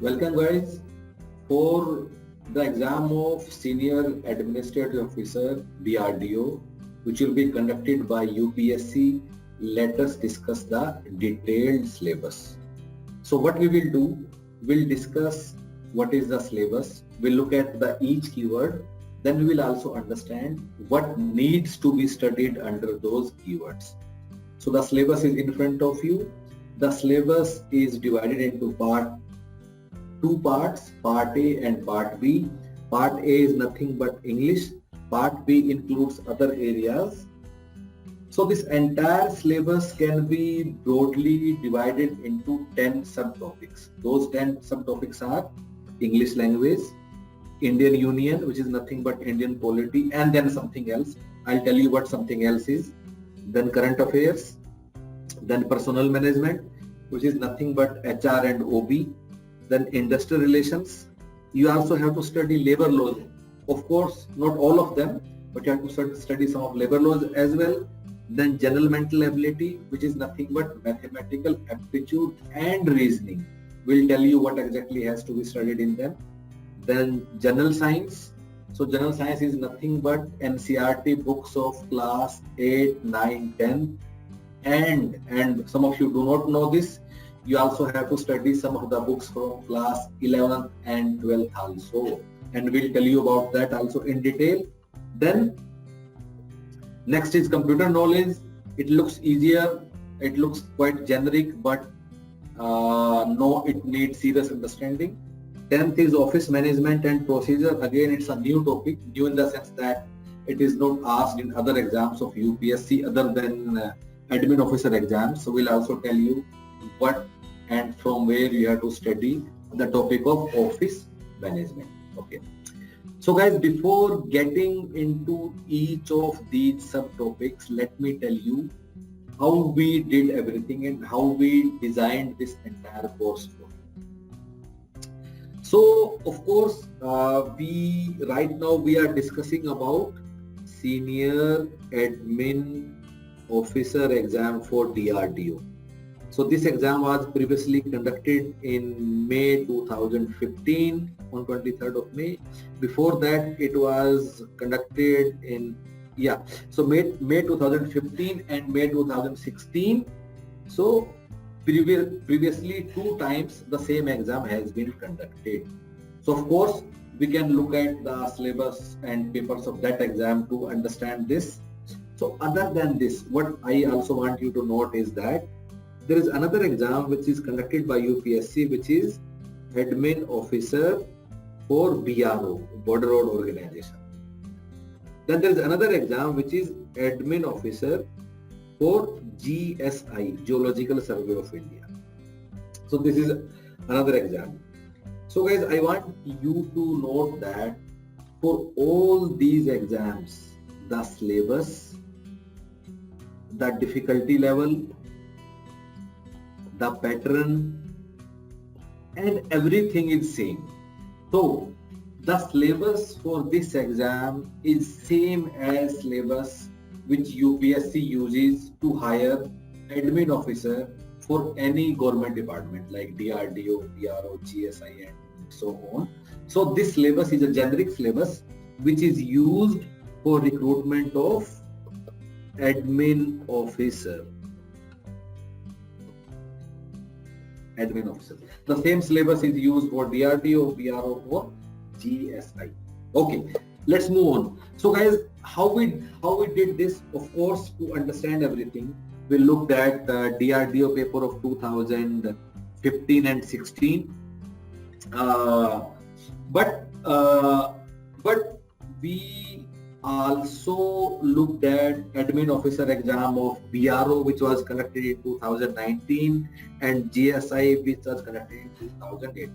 Welcome guys for the exam of Senior Administrative Officer DRDO, which will be conducted by UPSC. Let us discuss the detailed syllabus. So what we will do, we'll discuss what is the syllabus, we'll look at the each keyword, then we will also understand what needs to be studied under those keywords. So the syllabus is in front of you. The syllabus is divided into two parts, part A and part B. Part A is nothing but English. Part B includes other areas. So this entire syllabus can be broadly divided into 10 subtopics. Those 10 subtopics are English language, Indian Union, which is nothing but Indian polity, and then something else. I'll tell you what something else is. Then current affairs, then personnel management, which is nothing but HR and OB, then industrial relations. You also have to study labor laws. Of course, not all of them, but you have to study some of labor laws as well. Then general mental ability, which is nothing but mathematical aptitude and reasoning. We'll tell you what exactly has to be studied in them. Then general science. So general science is nothing but NCERT books of class 8, 9, 10. And some of you do not know this. You also have to study some of the books from class 11th and 12th also. And we'll tell you about that also in detail. Then next is computer knowledge. It looks easier. It looks quite generic, but no, it needs serious understanding. 10th is office management and procedure. Again, it's a new topic, new in the sense that it is not asked in other exams of UPSC other than admin officer exams. So we'll also tell you what and from where you have to study the topic of office management. Okay. So guys, before getting into each of these subtopics, let me tell you how we did everything and how we designed this entire course for. So of course, right now we are discussing about Senior Admin Officer exam for DRDO. So this exam was previously conducted in May 2015 on 23rd of May. Before that it was conducted in May 2015 and May 2016. So previously 2 times the same exam has been conducted. So of course we can look at the syllabus and papers of that exam to understand this. So other than this, what I also want you to note is that there is another exam which is conducted by UPSC, which is Admin Officer for BRO, Border Road Organization. Then there is another exam which is Admin Officer for GSI, Geological Survey of India. So this is another exam. So guys, I want you to note that for all these exams, the syllabus, the difficulty level, the pattern, and everything is same. So the syllabus for this exam is same as syllabus which UPSC uses to hire admin officer for any government department like DRDO, PRO, GSI and so on. So this syllabus is a generic syllabus which is used for recruitment of admin officer. The same syllabus is used for DRDO, PRO or GSI. Okay, let's move on. So guys, how we did this, of course, to understand everything, we looked at the DRDO paper of 2015 and 16. But we also looked at admin officer exam of BRO, which was conducted in 2019, and GSI, which was conducted in 2018.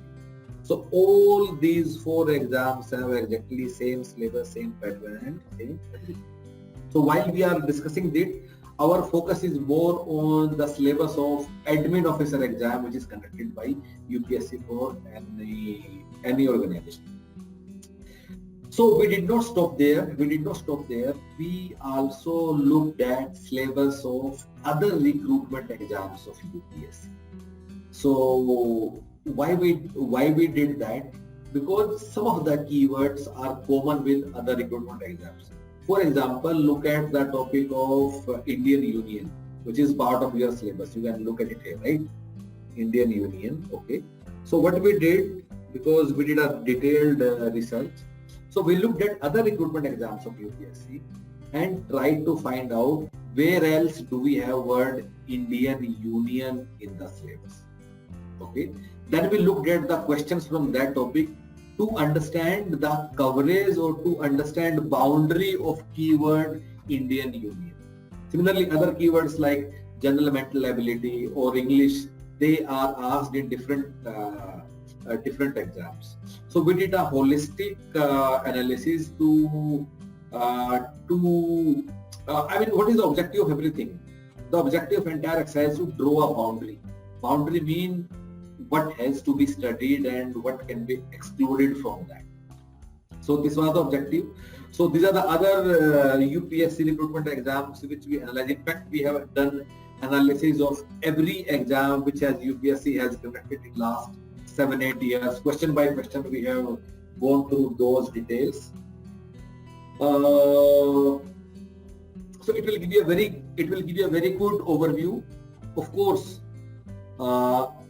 So all these 4 exams have exactly same syllabus, same pattern and same everything. So while we are discussing this, our focus is more on the syllabus of admin officer exam, which is conducted by UPSC for any organization. So we did not stop there. We also looked at syllabus of other recruitment exams of UPSC. So why we did that? Because some of the keywords are common with other recruitment exams. For example, look at the topic of Indian Union, which is part of your syllabus. You can look at it here, right? Indian Union, okay. So what we did, because we did a detailed research, so we looked at other recruitment exams of UPSC and tried to find out where else do we have word Indian Union in the syllabus. Okay. Then we looked at the questions from that topic to understand the coverage or to understand boundary of keyword Indian Union. Similarly, other keywords like general mental ability or English, they are asked in different exams. So we did a holistic analysis what is the objective of everything? The objective of entire exercise is to draw a boundary. Boundary mean what has to be studied and what can be excluded from that. So this was the objective. So these are the other UPSC recruitment exams which we analyze. In fact, we have done analysis of every exam which UPSC has conducted in last 7-8 years. Question by question, we have gone through those details. So it will give you a very good overview. Of course,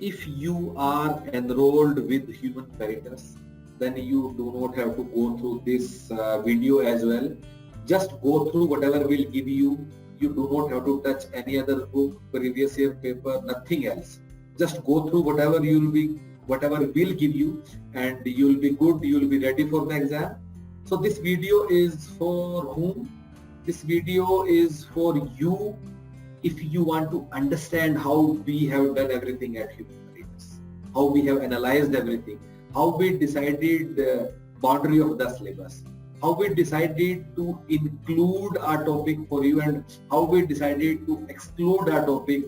if you are enrolled with Human Peritus, then you do not have to go through this video as well. Just go through whatever will give you. You do not have to touch any other book, previous year paper, nothing else. Just go through whatever will give you, and you will be good. You will be ready for the exam. So this video is for whom? This video is for you if you want to understand how we have done everything at Human Peritus, how we have analyzed everything, how we decided the boundary of the syllabus, how we decided to include our topic for you, and how we decided to exclude our topic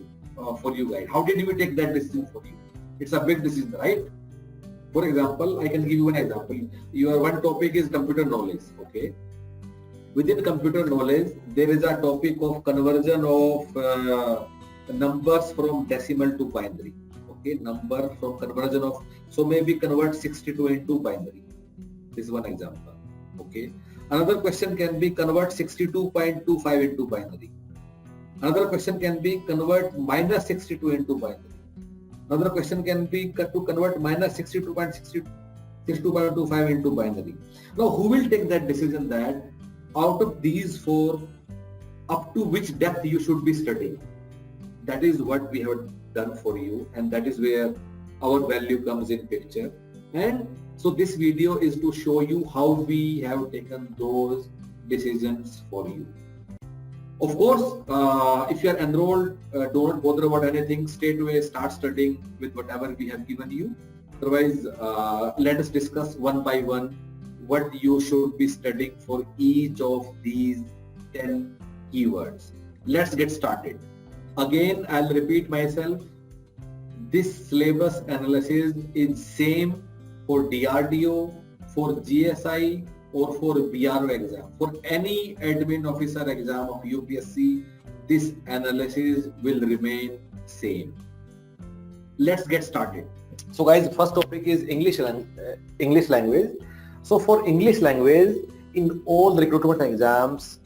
for you guys. How did we take that decision for you? It's a big decision, right? For example, I can give you an example. Your one topic is computer knowledge, okay? Within computer knowledge, there is a topic of conversion of numbers from decimal to binary. Okay, number from conversion of, so maybe convert 62 into binary. This is one example. Okay. Another question can be convert 62.25 into binary. Another question can be convert minus 62 into binary. Another question can be to convert minus 62.25 into binary. Now, who will take that decision that out of these four, up to which depth you should be studying? That is what we have done for you, and that is where our value comes in picture. And so this video is to show you how we have taken those decisions for you. Of course, if you are enrolled, don't bother about anything. Straight away start studying with whatever we have given you. Otherwise, let us discuss one by one what you should be studying for each of these 10 keywords. Let's get started. Again, I'll repeat myself. This syllabus analysis is same for DRDO, for GSI, or for BRO exam. For any admin officer exam of UPSC, this analysis will remain same. Let's get started. So guys, first topic is English language. So for English language, in all recruitment exams,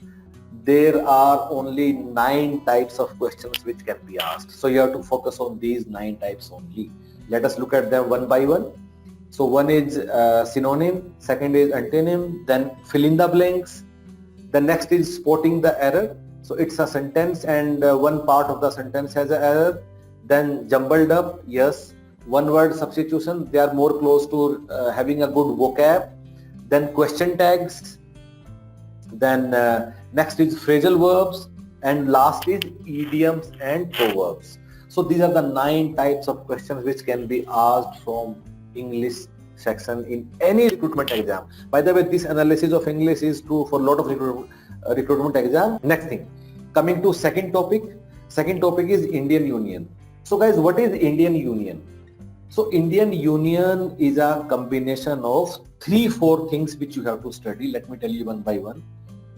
there are only 9 types of questions which can be asked. So you have to focus on these 9 types only. Let us look at them one by one. So one is synonym, second is antonym, then fill in the blanks. The next is spotting the error. So it's a sentence and one part of the sentence has an error. Then jumbled up, yes. One word substitution, they are more close to having a good vocab. Then question tags. Then next is phrasal verbs, and last is idioms and proverbs. So these are the 9 types of questions which can be asked from English section in any recruitment exam. By the way, this analysis of English is true for a lot of recruitment exam. Next thing, coming to second topic is Indian Union. So guys, what is Indian Union? So Indian Union is a combination of 3-4 things which you have to study. Let me tell you one by one.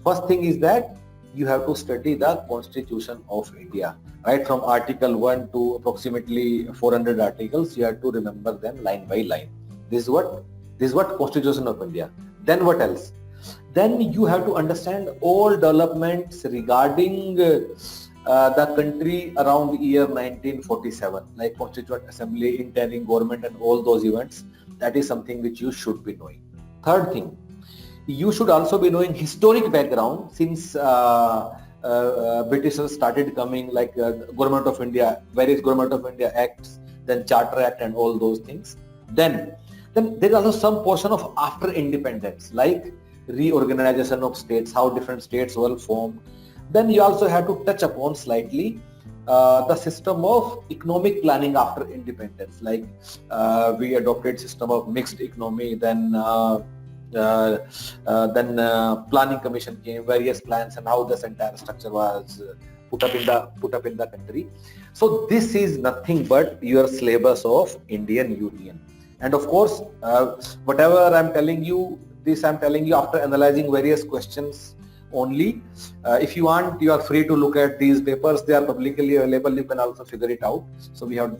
First thing is that you have to study the Constitution of India, right from Article 1 to approximately 400 articles. You have to remember them line by line. This is what Constitution of India. Then what else? Then you have to understand all developments regarding the country around the year 1947, like Constituent Assembly, interim government, and all those events. That is something which you should be knowing. Third thing, you should also be knowing historic background, since Britishers started coming, like Government of India, various Government of India Acts, then Charter Act and all those things. Then there is also some portion of after independence, like reorganization of states, how different states were formed. Then you also have to touch upon slightly the system of economic planning after independence, like we adopted system of mixed economy, then planning commission came, various plans, and how this entire structure was put up in the country. So this is nothing but your syllabus of Indian Union. And of course, whatever I'm telling you, this I'm telling you after analyzing various questions only. If you want, you are free to look at these papers. They are publicly available. You can also figure it out. So we have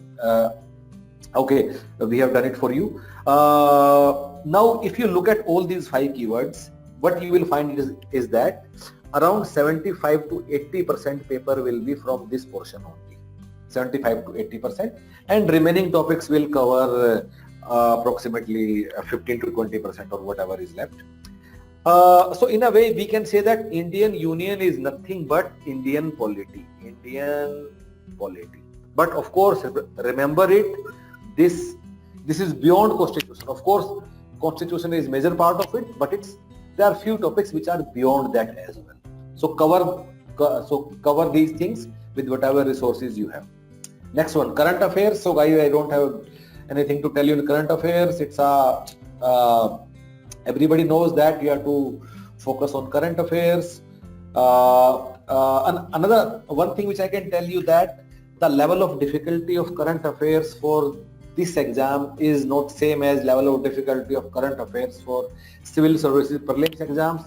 we have done it for you. Now, if you look at all these 5 keywords, what you will find is that around 75 to 80% paper will be from this portion only. 75 to 80%, and remaining topics will cover approximately 15 to 20% or whatever is left. So in a way, we can say that Indian Union is nothing but Indian polity. But of course, remember it. This is beyond Constitution. Of course, Constitution is major part of it, but there are few topics which are beyond that as well. So cover these things with whatever resources you have. Next one, current affairs. So guys, I don't have anything to tell you in current affairs. It's everybody knows that you have to focus on current affairs. Another one thing which I can tell you, that the level of difficulty of current affairs for this exam is not same as level of difficulty of current affairs for civil services prelims exams.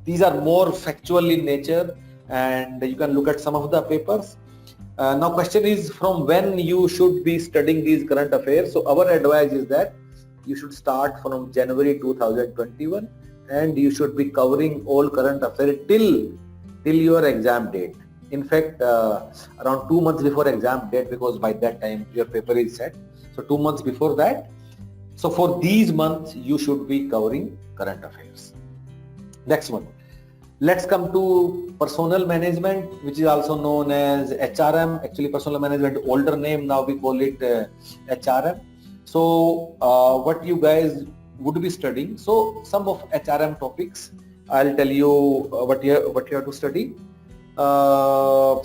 These are more factual in nature, and you can look at some of the papers. Now question is, from when you should be studying these current affairs. So our advice is that you should start from January 2021, and you should be covering all current affairs till your exam date. In fact, around 2 months before exam date, because by that time your paper is set. So 2 months before that. So for these months, you should be covering current affairs. Next one. Let's come to personnel management, which is also known as HRM. Actually, personnel management, older name, now we call it HRM. So what you guys would be studying. So some of HRM topics, I'll tell you what you have to study. So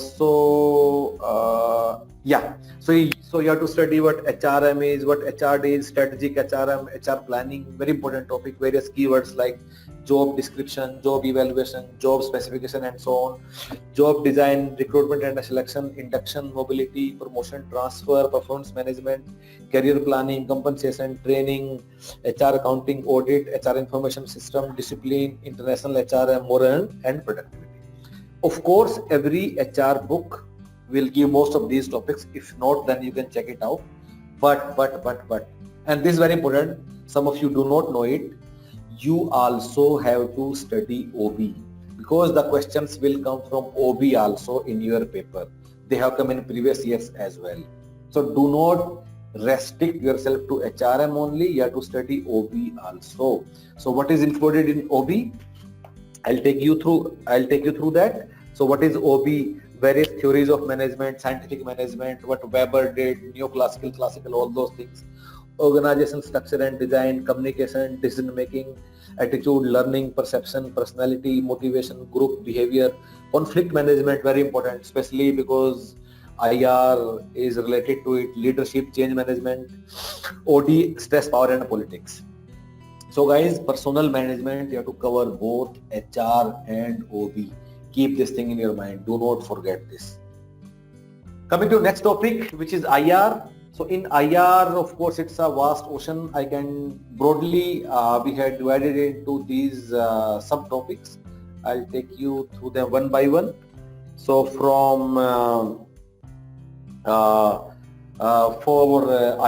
you have to study what HRM is, what HRD is, strategic HRM, HR planning, very important topic, various keywords like job description, job evaluation, job specification, and so on, job design, recruitment and selection, induction, mobility, promotion, transfer, performance management, career planning, compensation, training, HR accounting, audit, HR information system, discipline, international HR, moral and productivity. Of course, every HR book will give most of these topics. If not, then you can check it out. But, and this is very important, some of you do not know it, you also have to study OB, because the questions will come from OB also in your paper. They have come in previous years as well. So do not restrict yourself to HRM only, you have to study OB also. So what is included in OB? I'll take you through that. So what is OB? Various theories of management, scientific management, what Weber did, neoclassical, classical, all those things. Organization, structure and design, communication, decision making, attitude, learning, perception, personality, motivation, group behavior, conflict management, very important, especially because IR is related to it, leadership, change management, OD, stress, power and politics. So guys, personnel management, you have to cover both HR and OB. Keep this thing in your mind. Do not forget this. Coming to next topic, which is IR. So in IR, of course, it's a vast ocean. I can broadly, we had divided it into these subtopics. I'll take you through them one by one. So from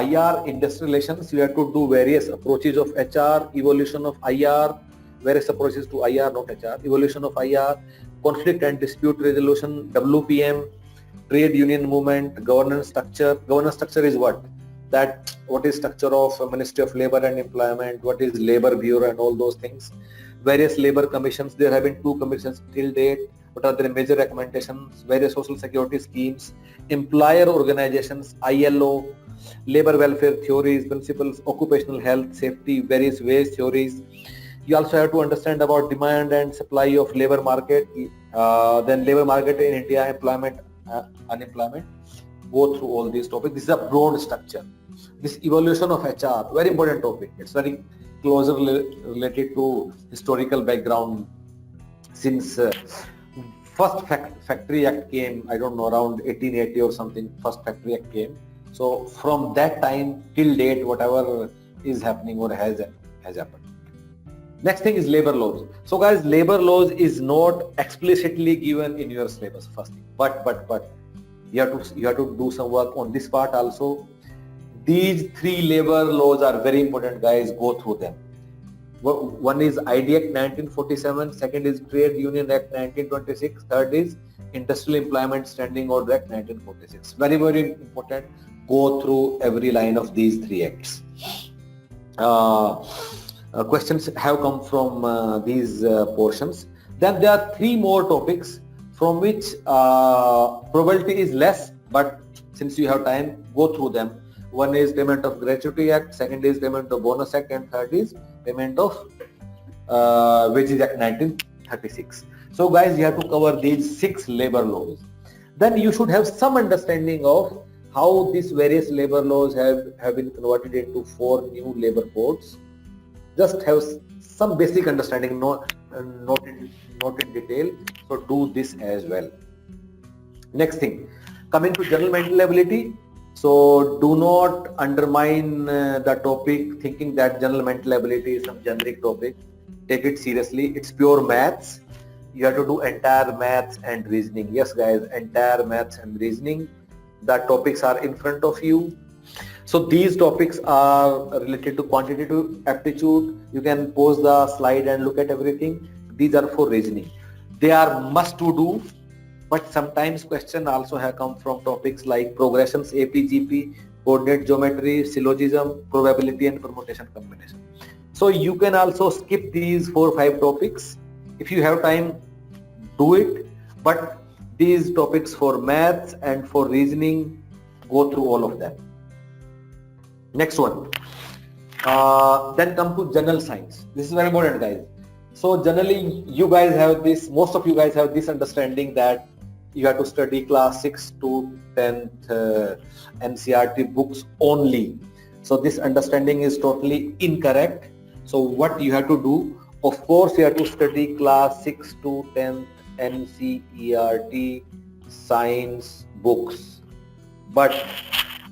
IR, industrial relations, you have to do various approaches of HR, evolution of IR, various approaches to IR, not HR, evolution of IR, conflict and dispute resolution, WPM, trade union movement, governance structure. Governance structure is what? That what is structure of Ministry of Labor and Employment, what is Labor Bureau and all those things. Various labor commissions, there have been 2 commissions till date. What are their major recommendations? Various social security schemes, employer organizations, ILO, labor welfare theories, principles, occupational health, safety, various wage theories. You also have to understand about demand and supply of labor market, then labor market in India, employment, unemployment. Go through all these topics. This is a broad structure. This evolution of HR, very important topic. It's very closely related to historical background. Since first Factory Act came, I don't know, around 1880 or something, first Factory Act came. So from that time till date, whatever is happening or has happened. Next thing is labor laws. So guys, labor laws is not explicitly given in your syllabus, first thing. But you have to do some work on this part also. These 3 labor laws are very important, guys. Go through them. One is ID Act 1947, second is Trade Union Act 1926, third is Industrial Employment Standing Order Act 1946. Very, very important. Go through every line of these 3 acts. Questions have come from these portions. Then there are 3 more topics from which probability is less, but since you have time, go through them. One is Payment of Gratuity Act, second is Payment of Bonus Act, and third is Payment of Wages Act 1936. So guys, you have to cover these 6 labor laws. Then you should have some understanding of how these various labor laws have been converted into 4 new labor codes. Just have some basic understanding, not in detail. So do this as well. Next thing, coming to general mental ability. So do not undermine the topic thinking that general mental ability is some generic topic. Take it seriously. It's pure maths. You have to do entire maths and reasoning. Yes guys, entire maths and reasoning. The topics are in front of you. So these topics are related to quantitative aptitude. You can pause the slide and look at everything. These are for reasoning. They are must to do. But sometimes questions also have come from topics like progressions, APGP, coordinate geometry, syllogism, probability and permutation combination. So you can also skip these 4 or 5 topics. If you have time, do it. But these topics for maths and for reasoning, go through all of them. Next one. Then come to general science. This is very important, guys. So generally, you guys have this, most of you guys have this understanding that you have to study class 6 to 10th NCERT books only. So this understanding is totally incorrect. So what you have to do, of course you have to study class 6 to 10th NCERT science books. But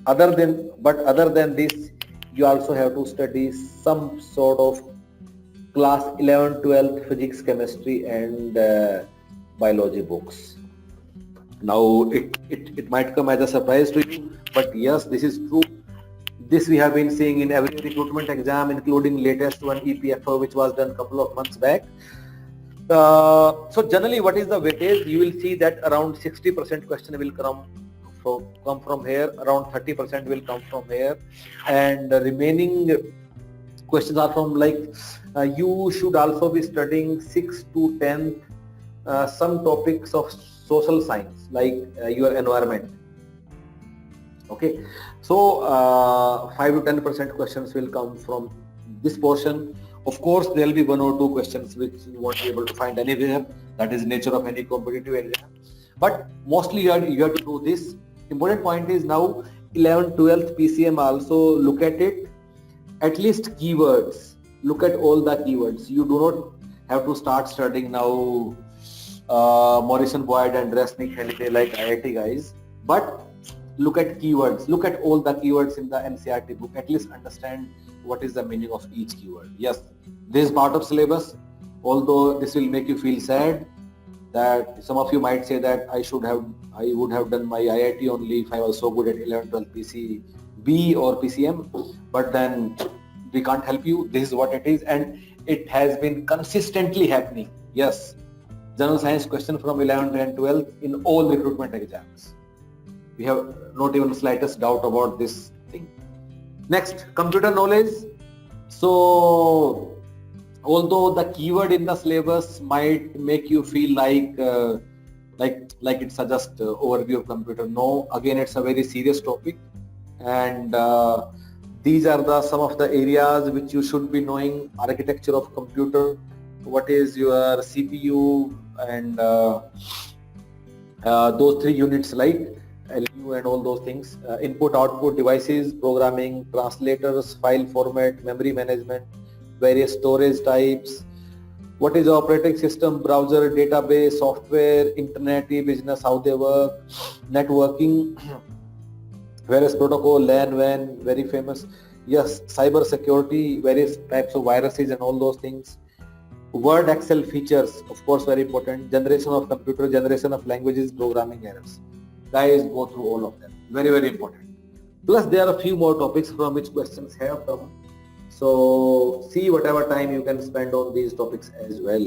other than this, you also have to study some sort of class 11, 12th physics, chemistry and biology books. Now it might come as a surprise to you, but yes, this is true. This we have been seeing in every recruitment exam, including latest one EPFO, which was done a couple of months back. So generally, what is the weightage? You will see that around 60% question will come from here, around 30% will come from here, and the remaining questions are from like you should also be studying 6 to 10 some topics of social science like your environment. Okay, so 5 to 10% questions will come from this portion. Of course, there will be 1 or 2 questions which you won't be able to find anywhere. That is nature of any competitive exam. But mostly you have to do this. Important point is now 11, 12th PCM also look at it. At least keywords. Look at all the keywords. You do not have to start studying now Morrison Boyd and Resnick Halliday like IIT guys. But look at keywords. Look at all the keywords in the NCERT book. At least understand what is the meaning of each keyword. Yes, this is part of syllabus. Although this will make you feel sad, that some of you might say that I would have done my IIT only if I was so good at 11, 12 PCB or PCM, but then we can't help you. This is what it is, and it has been consistently happening. Yes, general science question from 11th and 12th in all recruitment exams. We have not even slightest doubt about this thing. Next, computer knowledge. So, although the keyword in the syllabus might make you feel like it's a just overview of computer, no, again it's a very serious topic, and these are some of the areas which you should be knowing: architecture of computer, what is your CPU, and those three units like LU and all those things, input output devices, programming, translators, file format, memory management, various storage types, what is the operating system, browser, database, software, internet, e-business, how they work, networking, various protocol, LAN, WAN, very famous. Yes, cyber security, various types of viruses and all those things. Word, Excel features, of course, very important. Generation of computer, generation of languages, programming errors. Guys, go through all of them. Very, very important. Plus, there are a few more topics from which questions have come. So, see whatever time you can spend on these topics as well.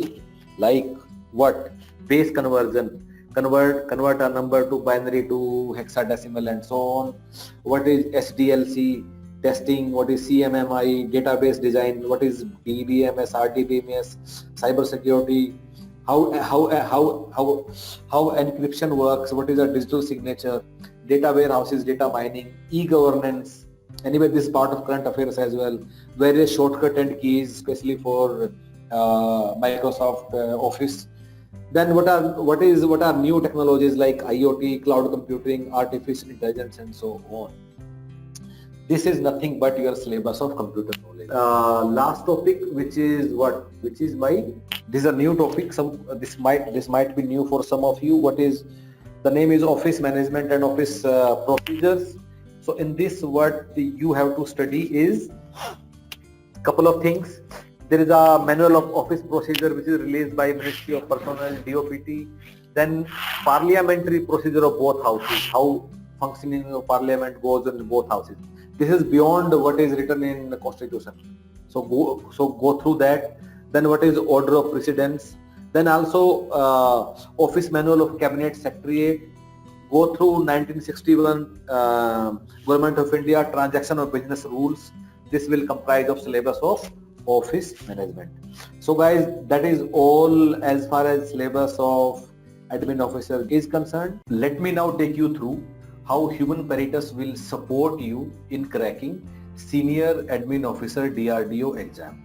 Like what? Base conversion. Convert a number to binary to hexadecimal and so on. What is SDLC? Testing, what is CMMI, database design, what is DBMS, RDBMS, cyber security, how encryption works, what is a digital signature, data warehouses, data mining, e-governance. Anyway, this is part of current affairs as well. Various shortcut and keys, especially for Microsoft Office. Then what are new technologies like IoT, cloud computing, artificial intelligence, and so on. This is nothing but your syllabus of computer knowledge. Last topic, which is this is a new topic. This might be new for some of you. The name is Office Management and Office Procedures. So in this, what you have to study is couple of things. There is a manual of office procedure which is released by Ministry of Personnel, DOPT. Then parliamentary procedure of both houses, how functioning of parliament goes in both houses. This is beyond what is written in the Constitution. So go through that. Then what is order of precedence. Then also Office Manual of Cabinet Secretariat. Go through 1961 Government of India Transaction of Business Rules. This will comprise of syllabus of office management. So guys, that is all as far as syllabus of admin officer is concerned. Let me now take you through how Human Peritus will support you in cracking Senior Admin Officer DRDO exam.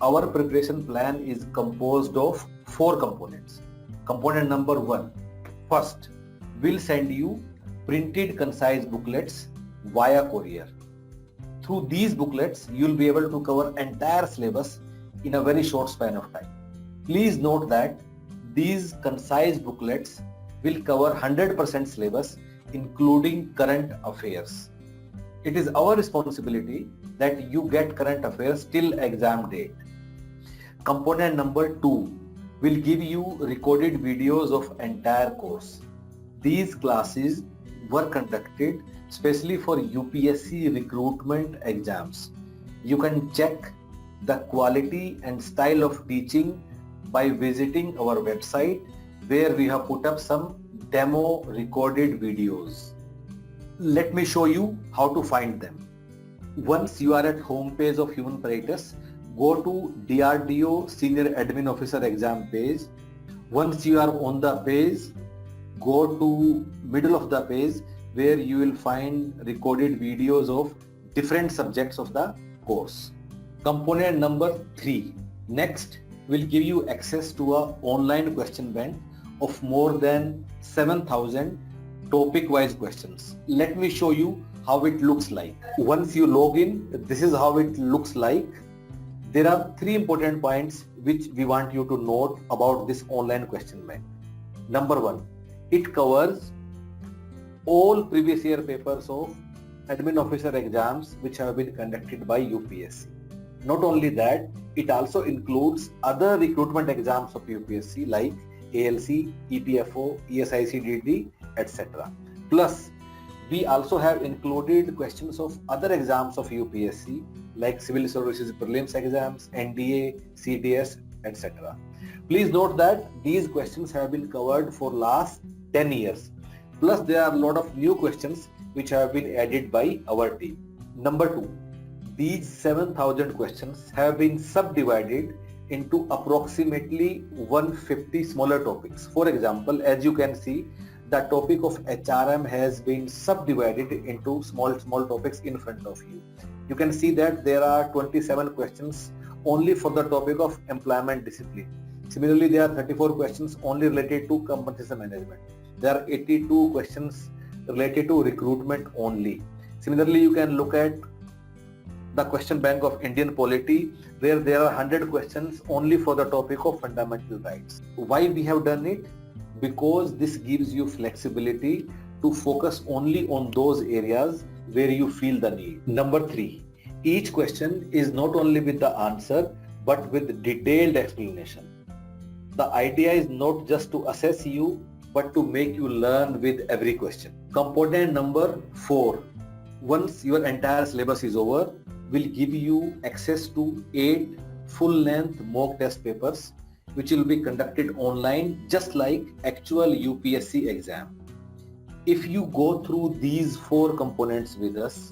Our preparation plan is composed of 4 components. Component number 1. First, we'll send you printed concise booklets via courier. Through these booklets, you'll be able to cover entire syllabus in a very short span of time. Please note that these concise booklets will cover 100% syllabus, including current affairs. It is our responsibility that you get current affairs till exam date. Component number 2 will give you recorded videos of entire course. These classes were conducted especially for UPSC recruitment exams. You can check the quality and style of teaching by visiting our website, where we have put up some demo recorded videos. Let me show you how to find them. Once you are at home page of Human Peritus, go to DRDO Senior Admin Officer exam page. Once you are on the page, go to middle of the page, where you will find recorded videos of different subjects of the course. Component number 3. Next, will give you access to an online question bank of more than 7,000 topic-wise questions. Let me show you how it looks like. Once you log in, this is how it looks like. There are 3 important points which we want you to note about this online question bank. Number 1, it covers all previous year papers of admin officer exams which have been conducted by UPSC. Not only that, it also includes other recruitment exams of UPSC like ALC, EPFO, ESICDD, etc. Plus, we also have included questions of other exams of UPSC like Civil Services Prelims exams, NDA, CDS, etc. Please note that these questions have been covered for last 10 years. Plus, there are a lot of new questions which have been added by our team. Number 2. These 7,000 questions have been subdivided into approximately 150 smaller topics. For example, as you can see, the topic of HRM has been subdivided into small topics in front of you. You can see that there are 27 questions only for the topic of employment discipline. Similarly, there are 34 questions only related to compensation management. There are 82 questions related to recruitment only. Similarly, you can look at the question bank of Indian polity, where there are 100 questions only for the topic of fundamental rights. Why we have done it? Because this gives you flexibility to focus only on those areas where you feel the need. Number 3, each question is not only with the answer but with detailed explanation. The idea is not just to assess you but to make you learn with every question. Component number 4, once your entire syllabus is over, will give you access to 8 full-length mock test papers which will be conducted online just like actual UPSC exam. If you go through these 4 components with us,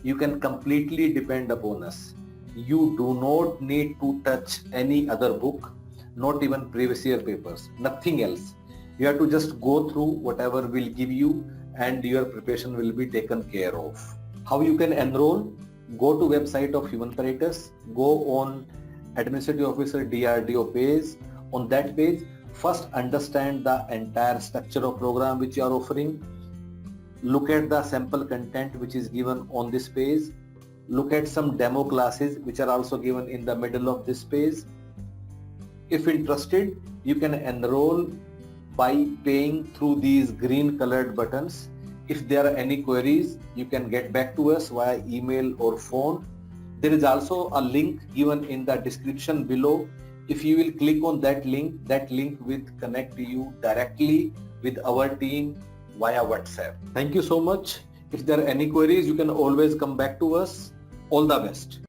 you can completely depend upon us. You do not need to touch any other book, not even previous year papers, nothing else. You have to just go through whatever we'll give you and your preparation will be taken care of. How you can enroll? Go to website of Human Peritus, go on Administrative Officer DRDO page. On that page, first understand the entire structure of program which you are offering. Look at the sample content which is given on this page. Look at some demo classes which are also given in the middle of this page. If interested, you can enroll by paying through these green colored buttons. If there are any queries, you can get back to us via email or phone. There is also a link given in the description below. If you will click on that link will connect you directly with our team via WhatsApp. Thank you so much. If there are any queries, you can always come back to us. All the best.